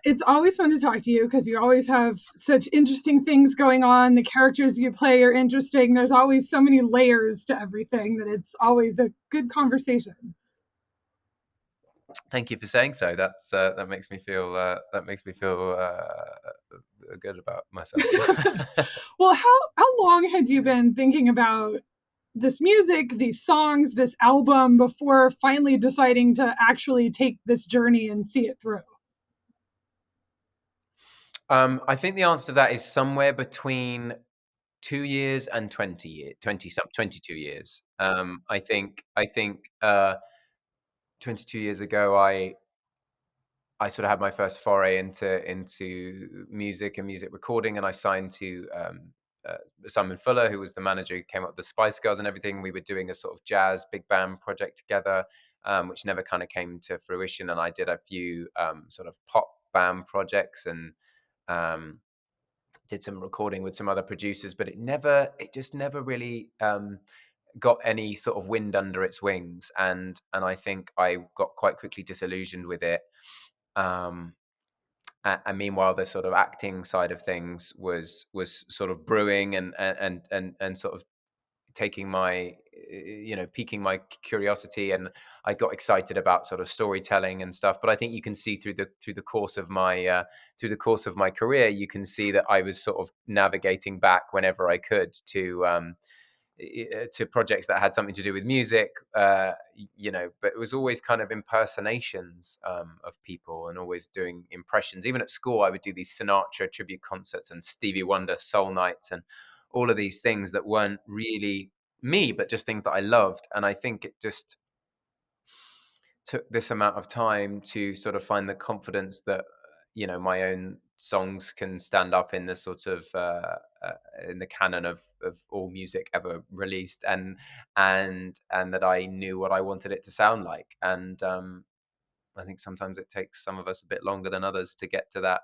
It's always fun to talk to you because you always have such interesting things going on. The characters you play are interesting. There's always so many layers to everything that it's always a good conversation. Thank you for saying so. That makes me feel good about myself. Well, how long had you been thinking about this music, these songs, this album before finally deciding to actually take this journey and see it through? I think the answer to that is somewhere between 2 years and 22 years. I think 22 years ago, I sort of had my first foray into music and music recording, and I signed to Simon Fuller, who was the manager who came up with the Spice Girls and everything. We were doing a sort of jazz big band project together, which never kind of came to fruition. And I did a few sort of pop band projects and um, did some recording with some other producers, but it just never really got any sort of wind under its wings. And I think I got quite quickly disillusioned with it. Um, and meanwhile, the sort of acting side of things was sort of brewing and sort of taking my piquing my curiosity, and I got excited about sort of storytelling and stuff. But I think you can see through the course of my career, you can see that I was sort of navigating back whenever I could to projects that had something to do with music, but it was always kind of impersonations of people and always doing impressions. Even at school, I would do these Sinatra tribute concerts and Stevie Wonder soul nights and all of these things that weren't really me, but just things that I loved. And I think it just took this amount of time to sort of find the confidence that my own songs can stand up in the sort of in the canon of all music ever released, and that I knew what I wanted it to sound like. And I think sometimes it takes some of us a bit longer than others to get to that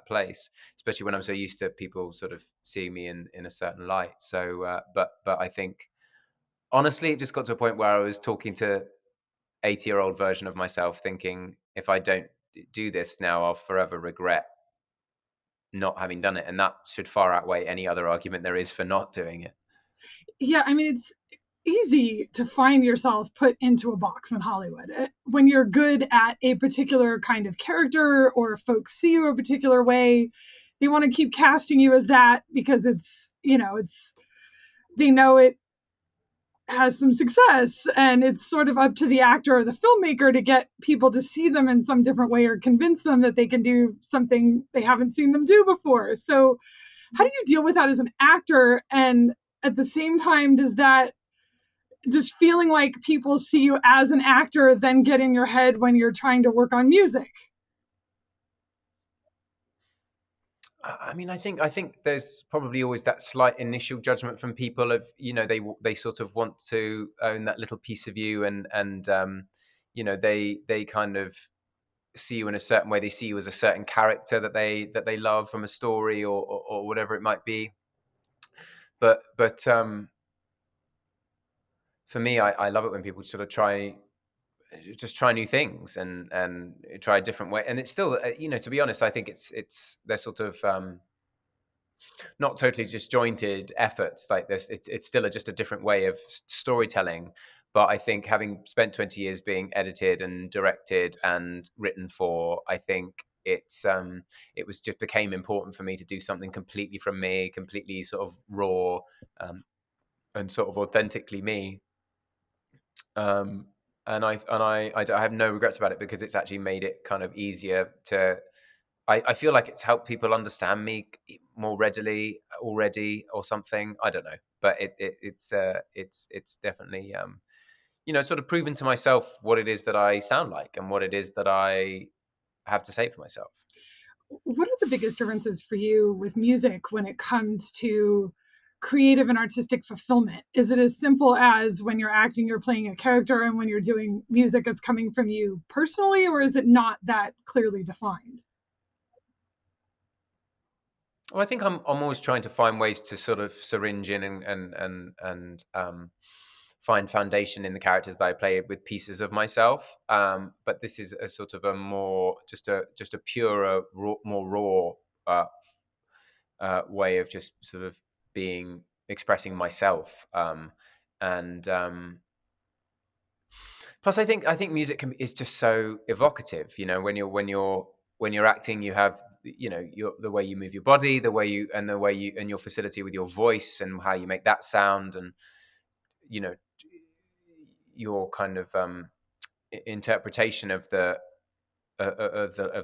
place, especially when I'm so used to people sort of seeing me in a certain light. So but I think honestly it just got to a point where I was talking to 80-year-old version of myself thinking, if I don't do this now, I'll forever regret not having done it. And that should far outweigh any other argument there is for not doing it. Yeah, I mean, it's easy to find yourself put into a box in Hollywood. When you're good at a particular kind of character or folks see you a particular way, they want to keep casting you as that because they know it has some success, and it's sort of up to the actor or the filmmaker to get people to see them in some different way or convince them that they can do something they haven't seen them do before. So how do you deal with that as an actor? And at the same time, does that just feeling like people see you as an actor then get in your head when you're trying to work on music? I mean, I think there's probably always that slight initial judgment from people of, they sort of want to own that little piece of you, and they kind of see you in a certain way. They see you as a certain character that they love from a story, or whatever it might be. But for me, I love it when people sort of try new things and try a different way. And it's still, to be honest, I think they're sort of not totally disjointed efforts like this. It's still just a different way of storytelling. But I think having spent 20 years being edited and directed and written for, I think it was just became important for me to do something completely from me, completely sort of raw, and sort of authentically me. Um, and I have no regrets about it, because it's actually made it kind of easier to. I feel like it's helped people understand me more readily already, or something. I don't know, but it's definitely sort of proven to myself what it is that I sound like and what it is that I have to say for myself. What are the biggest differences for you with music when it comes to creative and artistic fulfillment? Is it as simple as when you're acting, you're playing a character, and when you're doing music, it's coming from you personally, or is it not that clearly defined? Well, I think I'm always trying to find ways to sort of syringe in and find foundation in the characters that I play with pieces of myself. But this is a sort of a more just a purer, more raw way of just sort of being expressing myself. And Plus, I think music is just so evocative. You know, when you're acting, you have the way you move your body, the way you and your facility with your voice and how you make that sound, and you know your kind of interpretation of the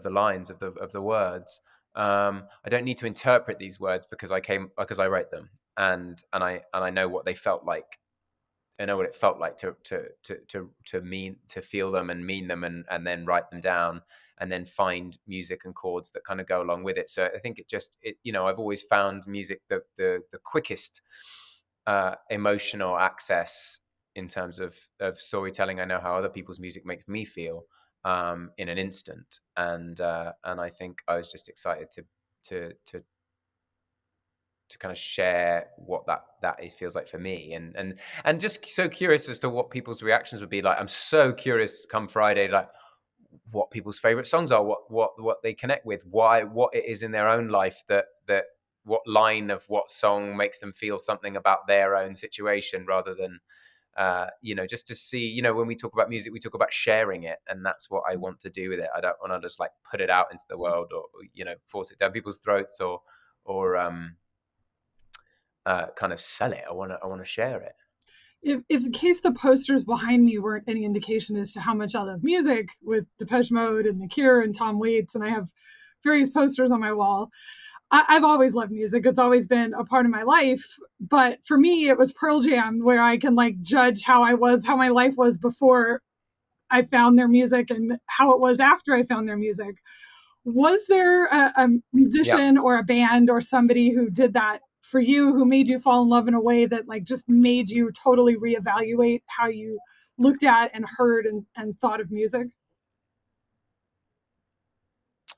lines of the words. I don't need to interpret these words because I wrote them, and I know what they felt like. I know what it felt like to feel them and mean them, and then write them down, and then find music and chords that kind of go along with it. So I think I've always found music the quickest emotional access in terms of storytelling. I know how other people's music makes me feel in an instant, and I think I was just excited to to to kind of share what that it feels like for me, and just so curious as to what people's reactions would be like. I'm so curious come Friday, like what people's favorite songs are, what they connect with, why, what it is in their own life that what line of what song makes them feel something about their own situation, rather than just to see, when we talk about music, we talk about sharing it, and that's what I want to do with it. I don't want to just like put it out into the world, or force it down people's throats, or kind of sell it. I want to share it. If in case the posters behind me weren't any indication as to how much I love music, with Depeche Mode and The Cure and Tom Waits, and I have various posters on my wall. I've always loved music. It's always been a part of my life. But for me, it was Pearl Jam, where I can like judge how my life was before I found their music and how it was after I found their music. Was there a Yeah. musician or a band or somebody who did that for you, who made you fall in love in a way that like just made you totally reevaluate how you looked at and heard and thought of music?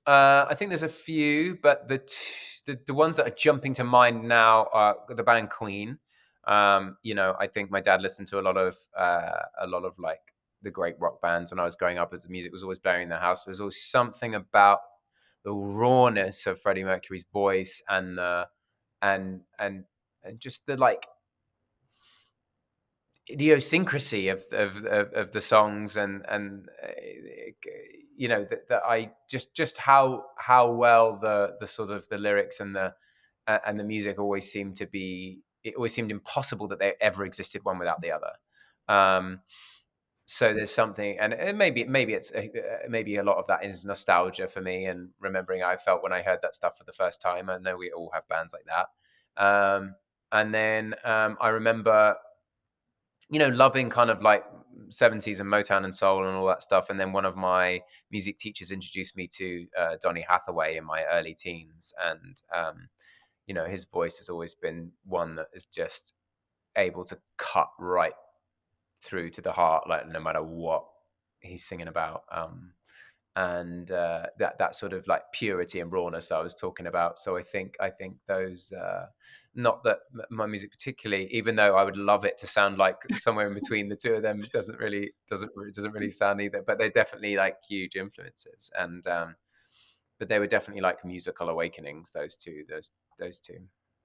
I think there's a few, but the ones that are jumping to mind now are the band Queen. I think my dad listened to a lot of like the great rock bands when I was growing up, as the music was always blaring in the house. There was always something about the rawness of Freddie Mercury's voice, and just the like idiosyncrasy of the songs, and that I just how well the sort of the lyrics and the music always seemed to be. It always seemed impossible that they ever existed one without the other. um so there's something, and maybe a lot of that is nostalgia for me, and remembering how I felt when I heard that stuff for the first time. I know we all have bands like that. And then I remember loving kind of like 70s and Motown and soul and all that stuff. And then one of my music teachers introduced me to Donny Hathaway in my early teens. And, his voice has always been one that is just able to cut right through to the heart, like no matter what he's singing about. And that sort of like purity and rawness I was talking about. So I think those, not that my music particularly, even though I would love it to sound like somewhere in between the two of them, doesn't really sound either. But they're definitely like huge influences, and but they were definitely like musical awakenings. Those two.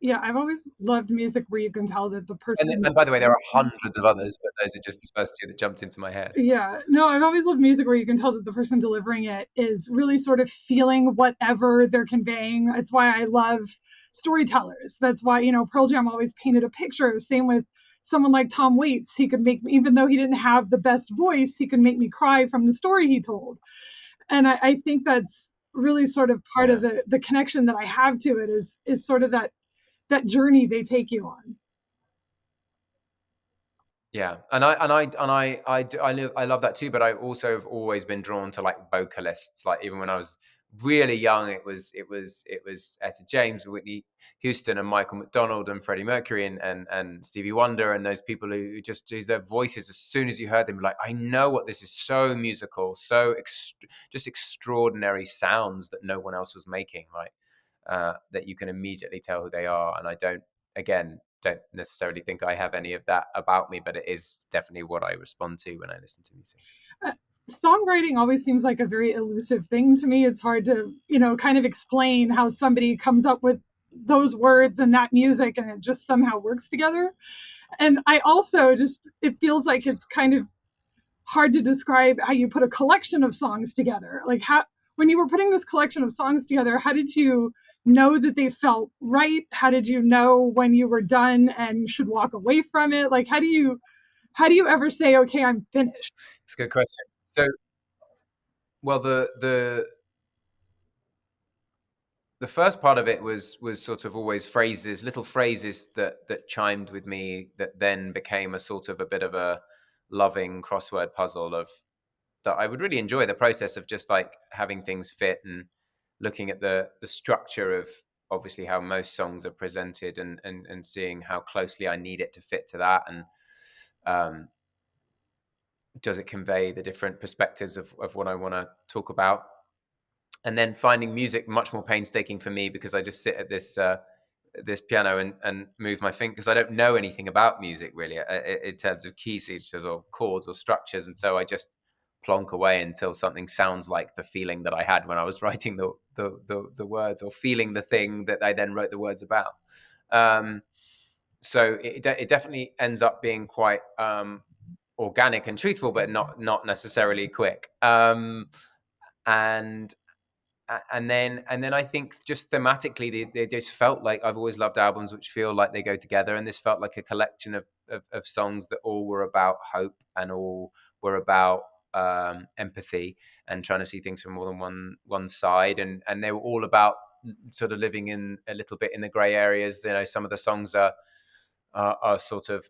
Yeah, I've always loved music where you can tell that the And person. by the way, there are hundreds of others, but those are just the first two that jumped into my head. Yeah, no, I've always loved music where you can tell that the person delivering it is really sort of feeling whatever they're conveying. That's why I love storytellers. That's why, Pearl Jam always painted a picture. Same with someone like Tom Waits. He could make me, even though he didn't have the best voice, he could make me cry from the story he told. And I think that's really sort of part of Yeah. the connection that I have to it, is sort of that journey they take you on. Yeah, I love that too. But I also have always been drawn to like vocalists. Like even when I was really young, it was Etta James, Whitney Houston, and Michael McDonald, and Freddie Mercury, and Stevie Wonder, and those people who just use their voices. As soon as you heard them, like I know what this is. So musical, so just extraordinary sounds that no one else was making. Like that you can immediately tell who they are. And I don't, again, don't necessarily think I have any of that about me, but it is definitely what I respond to when I listen to music. Uh, Songwriting always seems like a very elusive thing to me. It's hard to, kind of explain how somebody comes up with those words and that music and it just somehow works together. And I also just, it feels like it's kind of hard to describe how you put a collection of songs together. Like, how, when you were putting this collection of songs together, how did you know that they felt right? How did you know when you were done and should walk away from it? Like, how do you ever say, okay, I'm finished? It's a good question. So, well, the first part of it was sort of always phrases, little phrases that chimed with me, that then became a sort of a bit of a loving crossword puzzle of that I would really enjoy the process of just like having things fit and looking at the structure of obviously how most songs are presented, and seeing how closely I need it to fit to that, and um, does it convey the different perspectives of what I want to talk about. And then finding music much more painstaking for me, because I just sit at this piano and move my fingers, because I don't know anything about music really, in terms of key signatures or chords or structures, and so I just plonk away until something sounds like the feeling that I had when I was writing the words, or feeling the thing that I then wrote the words about. Um, so it definitely ends up being quite organic and truthful, but not necessarily quick. And and then I think just thematically, they just felt like, I've always loved albums which feel like they go together, and this felt like a collection of songs that all were about hope, and all were about empathy, and trying to see things from more than one side, and they were all about sort of living in a little bit in the grey areas. Some of the songs are sort of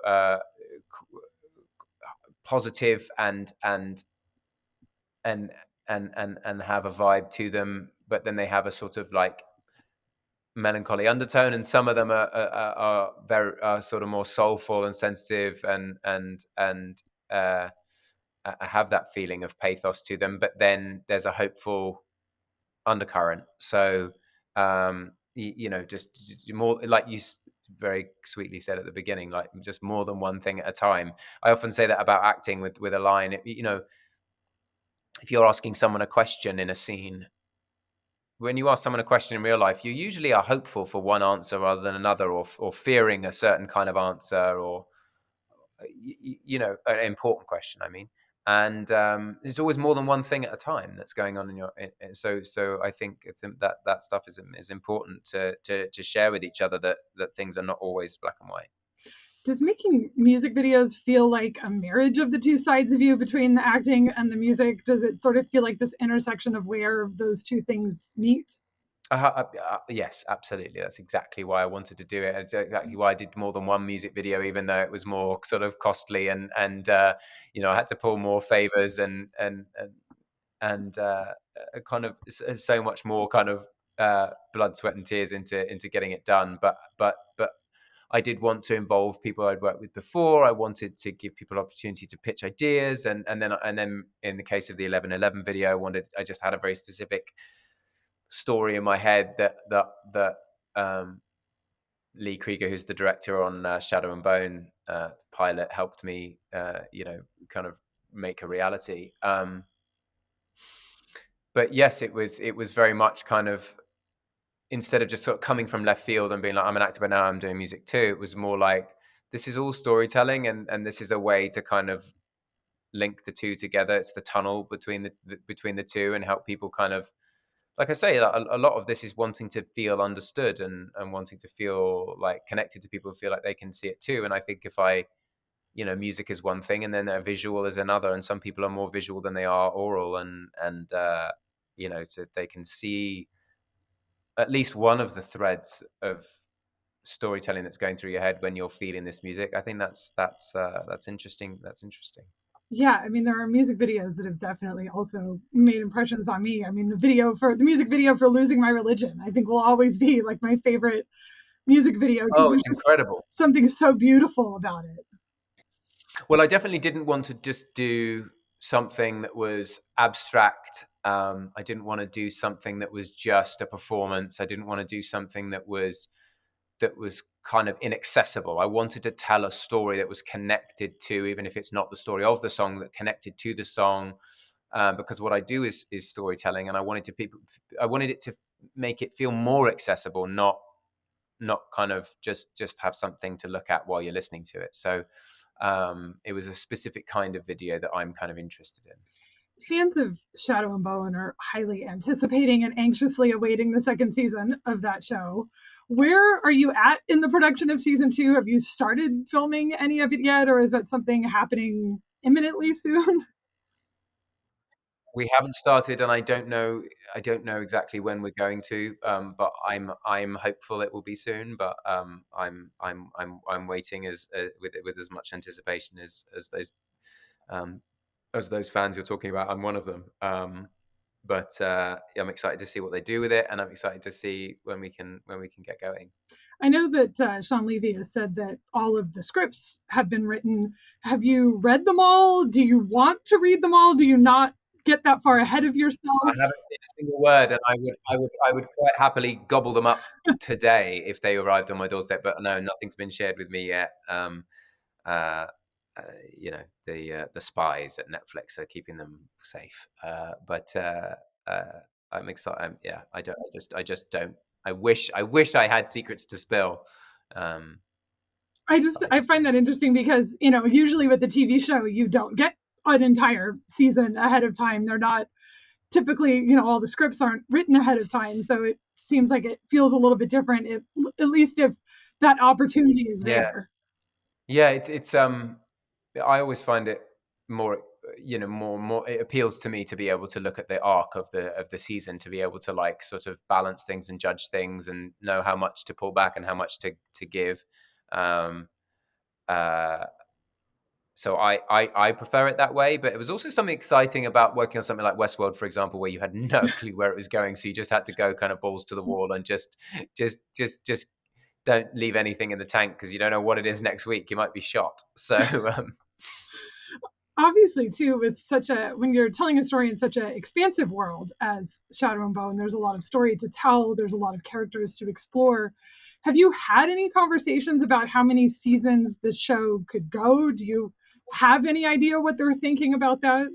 positive and and have a vibe to them, but then they have a sort of like melancholy undertone, and some of them are very sort of more soulful and sensitive, and have that feeling of pathos to them, but then there's a hopeful undercurrent. So just more like you very sweetly said at the beginning, like just more than one thing at a time. I often say that about acting with a line. If you're asking someone a question in a scene, when you ask someone a question in real life, you usually are hopeful for one answer rather than another, or fearing a certain kind of answer, or an important question. I mean, and there's always more than one thing at a time that's going on in your. So I think that stuff is important to share with each other, that things are not always black and white. Does making music videos feel like a marriage of the two sides of you, between the acting and the music? Does it sort of feel like this intersection of where those two things meet? Yes, absolutely. That's exactly why I wanted to do it. It's exactly why I did more than one music video, even though it was more sort of costly, and I had to pull more favors, and kind of so much more kind of blood, sweat, and tears into getting it done. But I did want to involve people I'd worked with before. I wanted to give people opportunity to pitch ideas, and then in the case of the 11/11 video, I just had a very specific story in my head that Lee Krieger, who's the director on Shadow and Bone pilot, helped me, kind of make a reality. But yes, it was very much kind of, instead of just sort of coming from left field and being like, I'm an actor, but now I'm doing music too. It was more like, this is all storytelling, and this is a way to kind of link the two together. It's the tunnel between the two, and help people kind of, like I say, a lot of this is wanting to feel understood, and wanting to feel like connected to people, who feel like they can see it too. And I think if music is one thing, and then a visual is another, and some people are more visual than they are oral, and so they can see at least one of the threads of storytelling that's going through your head when you're feeling this music. I think that's interesting. That's interesting. Yeah, I mean, there are music videos that have definitely also made impressions on me. I mean, the music video for Losing My Religion, I think will always be like my favorite music video, because Oh, there's it's just incredible. something so beautiful about it. Well, I definitely didn't want to just do something that was abstract. I didn't want to do something that was just a performance. I didn't want to do something that was kind of inaccessible. I wanted to tell a story that was connected to, even if it's not the story of the song, that connected to the song. Because what I do is storytelling, and I wanted it to make it feel more accessible, not kind of just have something to look at while you're listening to it. So it was a specific kind of video that I'm kind of interested in. Fans of Shadow and Bone are highly anticipating and anxiously awaiting the second season of that show. Where are you at in the production of season 2? Have you started filming any of it yet, or is that something happening imminently soon? We haven't started, and I don't know. I don't know exactly when we're going to. But I'm hopeful it will be soon. But I'm waiting with as much anticipation um, as those fans you're talking about. I'm one of them. But yeah, I'm excited to see what they do with it, and I'm excited to see when we can get going. I know that Sean Levy has said that all of the scripts have been written. Have you read them all? Do you want to read them all? Do you not get that far ahead of I yourself? haven't seen a single word, and I would quite happily gobble them up today if they arrived on my doorstep. But no, nothing's been shared with me yet. Uh, the spies at Netflix are keeping them safe. Uh, I'm excited. Yeah, I just don't. I wish I had secrets to spill. Um, but I I just find don't. that interesting because, you know, usually with the TV show you don't get an entire season ahead of time. They're not typically, you know, all the scripts aren't written ahead of time, so it seems like it feels a little bit different, if, at least if that opportunity is Yeah, there. yeah. It's. I always find it more, more. It appeals to me to be able to look at the arc of the season, to be able to like sort of balance things and judge things, and know how much to pull back and how much to give. Um, uh, so I prefer it that way, but it was also something exciting about working on something like Westworld, for example, where you had no clue where it was going, so you just had to go kind of balls to the wall and just don't leave anything in the tank because you don't know what it is next week. You might be shot. So Obviously, too, with such a when you're telling a story in such an expansive world as Shadow and Bone, there's a lot of story to tell, there's a lot of characters to explore. Have you had any conversations about how many seasons the show could go? Do you have any idea what they're thinking about that?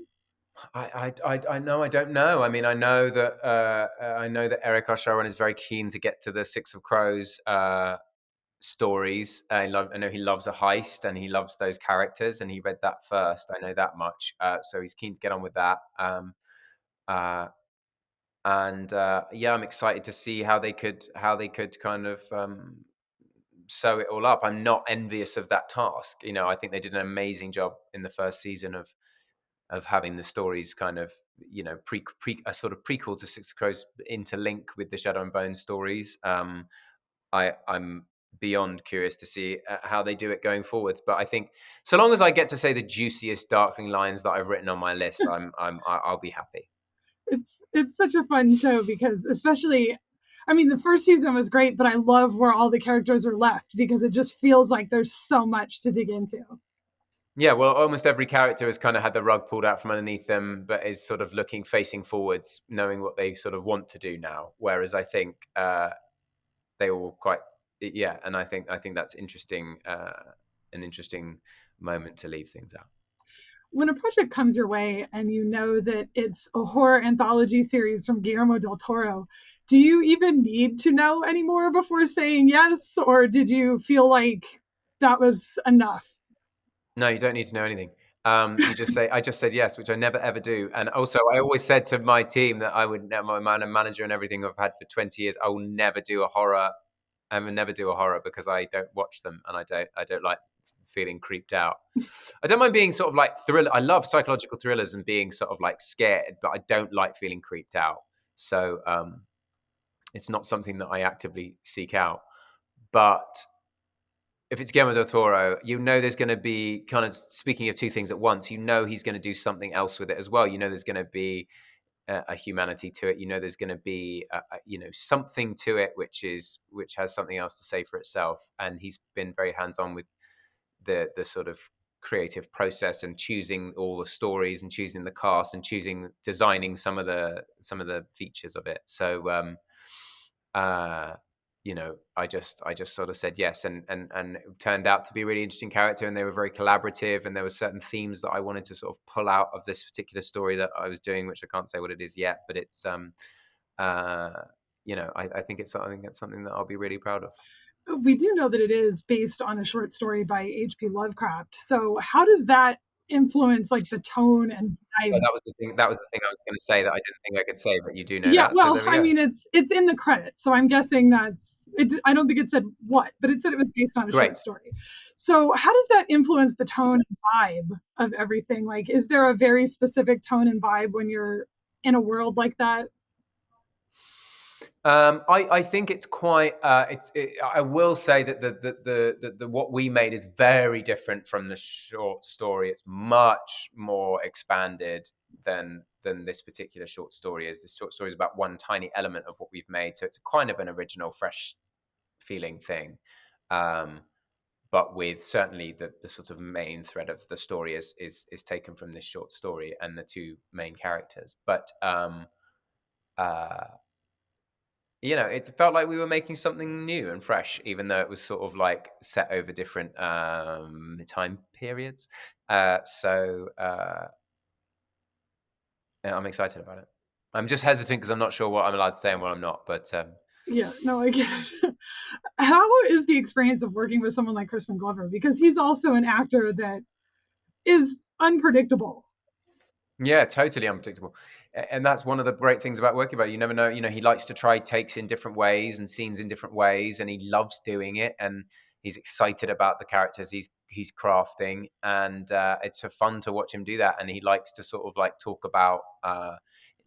I know I don't know. I mean, I know that Eric, our showrunner, is very keen to get to the Six of Crows stories. I know he loves a heist and he loves those characters, and he read that first. I know that much. So he's keen to get on with that. Uh, and Yeah, I'm excited to see how they could kind of sew it all up. I'm not envious of that task. You know, I think they did an amazing job in the first season of having the stories kind of, pre a sort of prequel to Six of Crows interlink with the Shadow and Bone stories. I'm beyond curious to see how they do it going forwards. But I think so long as I get to say the juiciest Darkling lines that I've written on my list, I'll be happy. It's such a fun show because, especially, I mean, the first season was great, but I love where all the characters are left because it just feels like there's so much to dig into. Yeah, well, almost every character has kind of had the rug pulled out from underneath them, but is sort of looking facing forwards, knowing what they sort of want to do now. Whereas I think they all quite, yeah, and I think that's interesting, an interesting moment to leave things out. When a project comes your way and you know that it's a horror anthology series from Guillermo del Toro, do you even need to know any more before saying yes, or did you feel like that was enough? No, you don't need to know anything. You just say, I just said yes, which I never ever do. And also, I always said to my team that I would, my manager and everything I've had for 20 years, I will never do a horror. I will never do a horror because I don't watch them and I don't like feeling creeped out. I don't mind being sort of like thriller. I love psychological thrillers and being sort of like scared, but I don't like feeling creeped out. So it's not something that I actively seek out. But if it's Guillermo del Toro, you know there's going to be kind of speaking of two things at once. You know he's going to do something else with it as well. You know there's going to be a humanity to it. You know there's going to be something to it which has something else to say for itself. And he's been very hands on with the sort of creative process and choosing all the stories and choosing the cast and designing some of the features of it. So uh, I just sort of said yes, and it turned out to be a really interesting character, and they were very collaborative, and there were certain themes that I wanted to sort of pull out of this particular story that I was doing, which I can't say what it is yet, but it's uh I think it's something that I'll be really proud of. We do know that it is based on a short story by H.P. Lovecraft. So how does that influence like the tone and Oh, vibe? that was the thing I was going to say that I didn't think I could say, but you do know Yeah, that, so well, there we I go. mean, it's in the credits, so I'm guessing that's it. I don't think it said what, but it said it was based on a short Great. story. So, how does that influence the tone and vibe of everything? Like, is there a very specific tone and vibe when you're in a world like that? I think it's quite. I will say that the what we made is very different from the short story. It's much more expanded than this particular short story is. This short story is about one tiny element of what we've made, so it's kind of an original, fresh feeling thing. Um, but with certainly the sort of main thread of the story is taken from this short story and the two main characters. But uh, it felt like we were making something new and fresh, even though it was sort of like set over different time periods. So yeah, I'm excited about it. I'm just hesitant because I'm not sure what I'm allowed to say and what I'm not. But Yeah, no, I get it. How is the experience of working with someone like Crispin Glover? Because he's also an actor that is unpredictable. yeah, totally unpredictable. And that's one of the great things about working about it. You never know. He likes to try takes in different ways and scenes in different ways, and he loves doing it. And he's excited about the characters he's crafting, and it's fun to watch him do that. And he likes to sort of like talk about,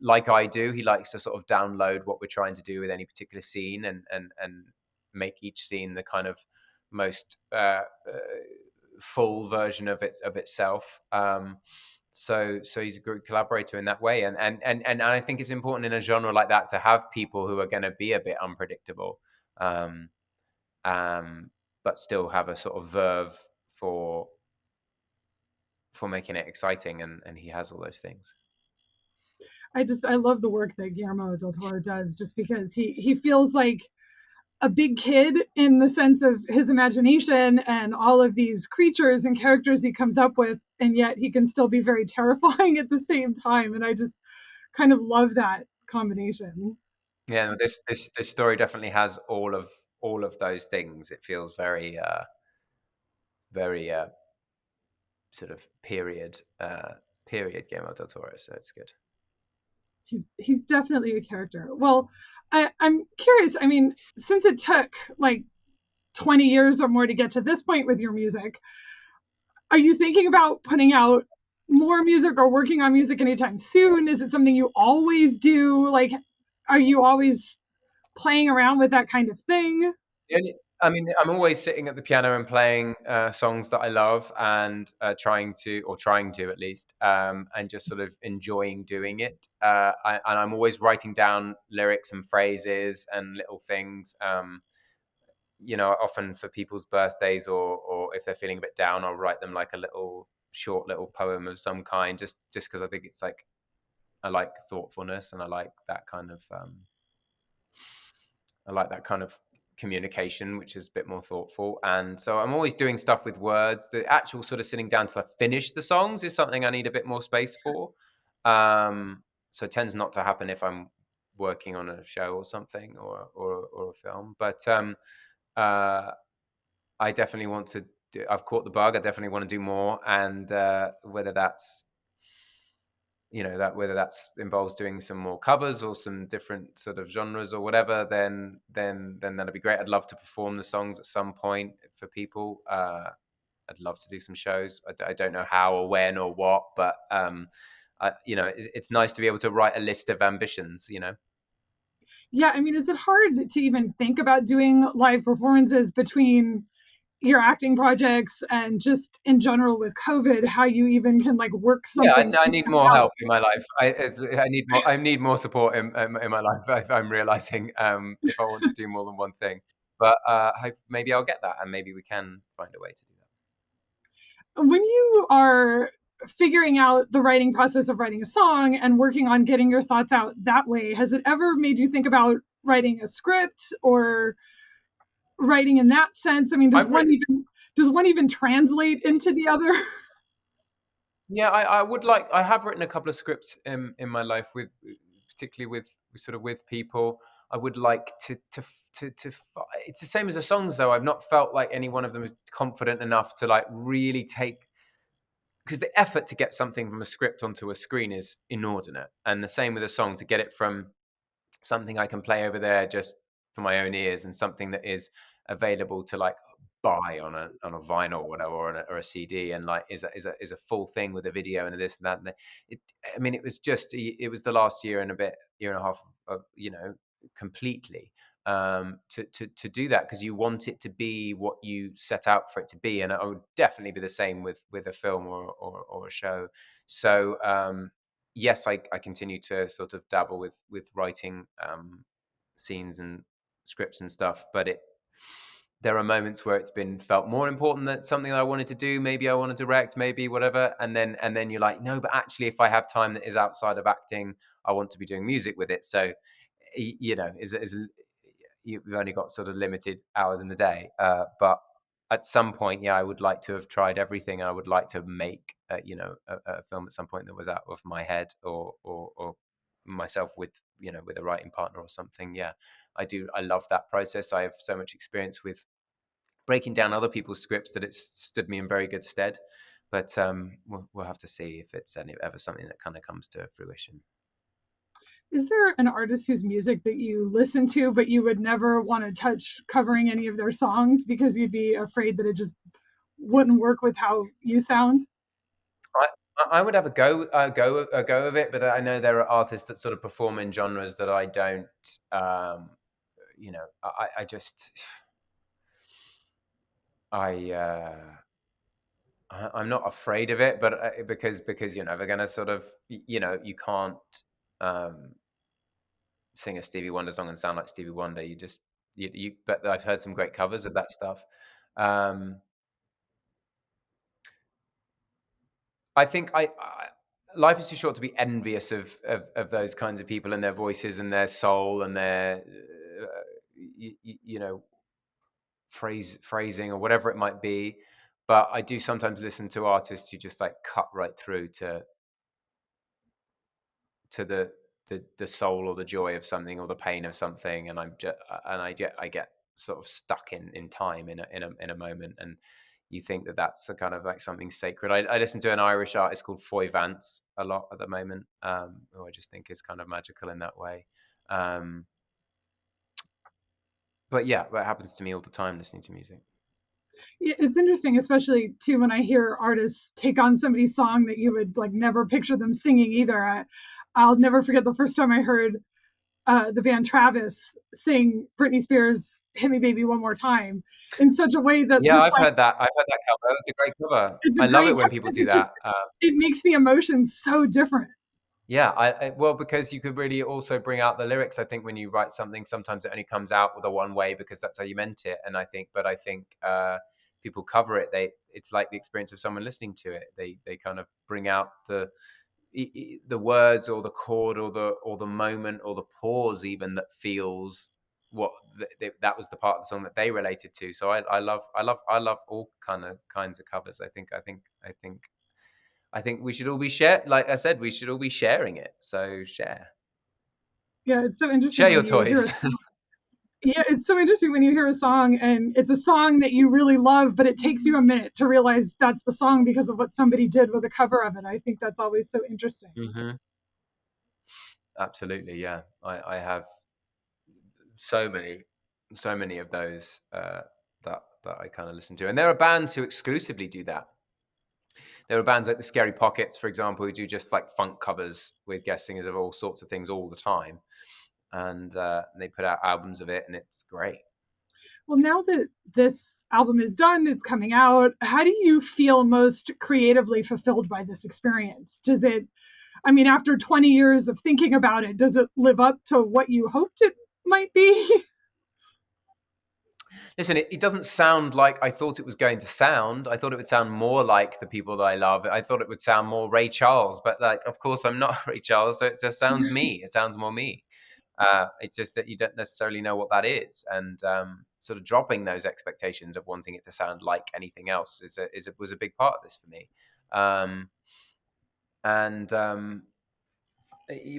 like I do. He likes to sort of download what we're trying to do with any particular scene, and make each scene the kind of most full version of itself. So he's a good collaborator in that way, and I think it's important in a genre like that to have people who are going to be a bit unpredictable, um, but still have a sort of verve for for making it exciting, and he has all those things. I love the work that Guillermo del Toro does, just because he feels like a big kid in the sense of his imagination and all of these creatures and characters he comes up with, and yet he can still be very terrifying at the same time. And I just kind of love that combination. Yeah, no, this story definitely has all of those things. It feels very sort of period Guillermo del Toro, so it's good. He's definitely a character. Well, I'm curious. I mean, since it took like 20 years or more to get to this point with your music, are you thinking about putting out more music or working on music anytime soon? Is it something you always do? Like, are you always playing around with that kind of thing? I mean, I'm always sitting at the piano and playing songs that I love, and trying to at least, and just sort of enjoying doing it. And I'm always writing down lyrics and phrases and little things. Often for people's birthdays, or if they're feeling a bit down, I'll write them like a little short little poem of some kind, just because I think it's like I like thoughtfulness, and I like that kind of communication, which is a bit more thoughtful. And so I'm always doing stuff with words. The actual sort of sitting down to like finish the songs is something I need a bit more space for. So it tends not to happen if I'm working on a show or something, or a film. But uh, I definitely want to do, I've caught the bug. I definitely want to do more. And whether that's involves doing some more covers or some different sort of genres or whatever, then that'd be great. I'd love to perform the songs at some point for people. I'd love to do some shows. I don't know how or when or what, but it's nice to be able to write a list of ambitions. Yeah, I mean, is it hard to even think about doing live performances between your acting projects and just in general with COVID, how you even can like work Yeah, something I like need that more out? help in my life. I need more support in my life. I'm realizing, if I want to do more than one thing, but maybe I'll get that, and maybe we can find a way to do that. When you are figuring out the writing process of writing a song and working on getting your thoughts out that way, has it ever made you think about writing a script or writing in that sense? I mean, I've written. does one even translate into the other? Yeah, I would like. I have written a couple of scripts in my life with, particularly with sort of with people. I would like It's the same as the songs, though. I've not felt like any one of them is confident enough to like really take, because the effort to get something from a script onto a screen is inordinate, and the same with a song, to get it from something I can play over there just for my own ears, and something that is available to like buy on a vinyl or whatever, or a CD, and like is a full thing with a video and this and that. It, I mean, it was the last year and a bit, year and a half of, completely, to do that, because you want it to be what you set out for it to be, and it would definitely be the same with a film or a show. So yes, I continue to sort of dabble with writing scenes and scripts and stuff, but there are moments where it's been felt more important that something that I wanted to do. Maybe I want to direct, maybe whatever, and then you're like, no, but actually, if I have time that is outside of acting, I want to be doing music with it. So, is you've only got sort of limited hours in the day, but at some point, yeah, I would like to have tried everything. I would like to make, a film at some point that was out of my head, or myself with, with a writing partner or something. Yeah, I do. I love that process. I have so much experience with breaking down other people's scripts that it's stood me in very good stead. But we'll have to see if it's ever something that kind of comes to fruition. Is there an artist whose music that you listen to, but you would never want to touch covering any of their songs because you'd be afraid that it just wouldn't work with how you sound? I would have a go of it, but I know there are artists that sort of perform in genres that I don't. I just I'm not afraid of it, but because you're never gonna sort of, you can't um, sing a Stevie Wonder song and sound like Stevie Wonder. You just you. But I've heard some great covers of that stuff. Um, I think life is too short to be envious of those kinds of people and their voices and their soul and their you know, phrasing or whatever it might be. But I do sometimes listen to artists who just like cut right through to the soul or the joy of something or the pain of something, and I get sort of stuck in time, in a moment, and you think that that's a kind of like something sacred. I listen to an Irish artist called Foy Vance a lot at the moment, who I just think is kind of magical in that way. Um, but yeah, that happens to me all the time listening to music. Yeah, it's interesting, especially too when I hear artists take on somebody's song that you would like never picture them singing either. I'll never forget the first time I heard the band Travis sing Britney Spears' "Hit Me, Baby, One More Time" in such a way that Yeah, just I've like heard that. I've heard that cover. It's a great cover. it's a I love great it when cover, people but do that. it makes the emotions so different. Yeah, well, because you could really also bring out the lyrics. I think when you write something, sometimes it only comes out with a one way because that's how you meant it. And I think people cover it. It's like the experience of someone listening to it. They kind of bring out the words or the chord or the moment or the pause even that feels what that was the part of the song that they related to. So I love all kinds of covers. I think we should all be like I said, we should all be sharing it. So Yeah, it's so interesting share when your you hear a toys. song. Yeah, it's so interesting when you hear a song and it's a song that you really love, but it takes you a minute to realize that's the song because of what somebody did with a cover of it. I think that's always so interesting. Hmm. Absolutely, yeah. I have so many of those that I kind of listen to, and there are bands who exclusively do that. There are bands like the Scary Pockets, for example, who do just like funk covers with guest singers of all sorts of things all the time, and they put out albums of it, and it's great. Well, now that this album is done, it's coming out, how do you feel most creatively fulfilled by this experience? Does it, I mean, after 20 years of thinking about it, does it live up to what you hoped it might be? Listen, it doesn't sound like I thought it was going to sound. I thought it would sound more like the people that I love. I thought it would sound more Ray Charles, but like, of course, I'm not Ray Charles, so it just sounds me. It sounds more me. It's just that you don't necessarily know what that is, and sort of dropping those expectations of wanting it to sound like anything else was a big part of this for me. And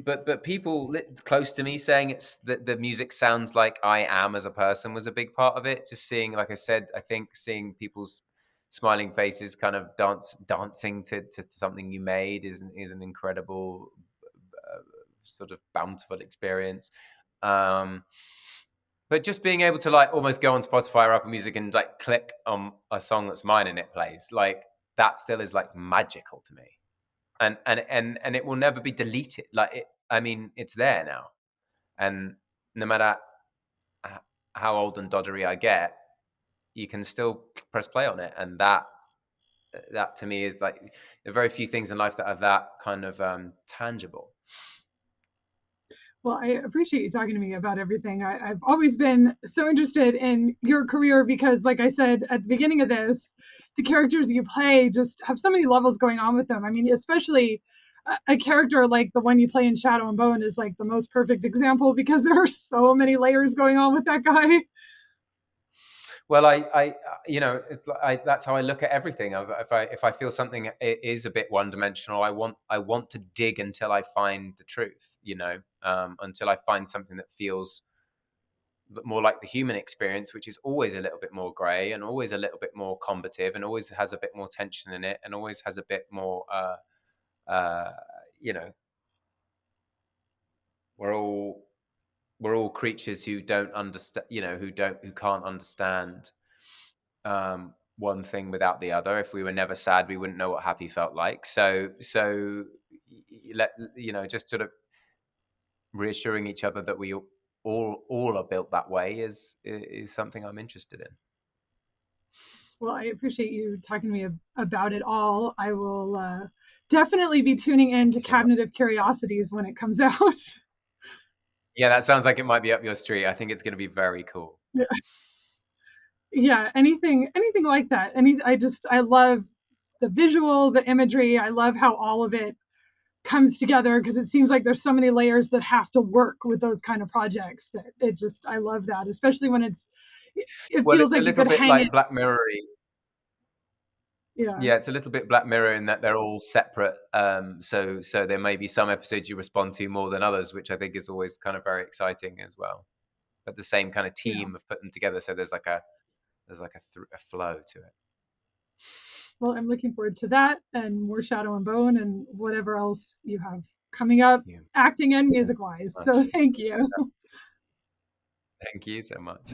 but people close to me saying it's that the music sounds like I am as a person was a big part of it. Just seeing, like I said, I think seeing people's smiling faces kind of dancing to something you made is an incredible sort of bountiful experience. But just being able to like almost go on Spotify or Apple Music and like click on a song that's mine and it plays, like that still is like magical to me. And it will never be deleted. Like I mean, it's there now, and no matter how old and doddery I get, you can still press play on it, and that to me is like there are very few things in life that are that kind of tangible. Well, I appreciate you talking to me about everything. I've always been so interested in your career because, like I said at the beginning of this, the characters you play just have so many levels going on with them. I mean, especially a character like the one you play in Shadow and Bone is like the most perfect example because there are so many layers going on with that guy. Well, you know, that's how I look at everything. If I feel something is a bit one dimensional, I want to dig until I find the truth. You know, until I find something that feels more like the human experience, which is always a little bit more grey and always a little bit more combative and always has a bit more tension in it and always has a bit more, uh, you know, we're all we're all creatures who don't understand, you know, who can't understand one thing without the other. If we were never sad, we wouldn't know what happy felt like. So let you know, just sort of reassuring each other that we all are built that way is something I'm interested in. Well, I appreciate you talking to me about it all. I will definitely be tuning in Thank to you so much. Cabinet of Curiosities when it comes out. Yeah, that sounds like it might be up your street. I think it's going to be very cool. Yeah, anything like that. I love the visual, the imagery. I love how all of it comes together because it seems like there's so many layers that have to work with those kind of projects that it just I love that, especially when it Well, feels it's a like you little could bit hang it. like Black Mirror. Yeah. Yeah, it's a little bit Black Mirror in that they're all separate. So there may be some episodes you respond to more than others, which I think is always kind of very exciting as well. But the same kind of Yeah. team of putting them together, so there's like a flow to it. Well, I'm looking forward to that and more Shadow and Bone and whatever else you have coming up, Yeah, acting and thank music you wise. so So much. thank you. Thank you so much.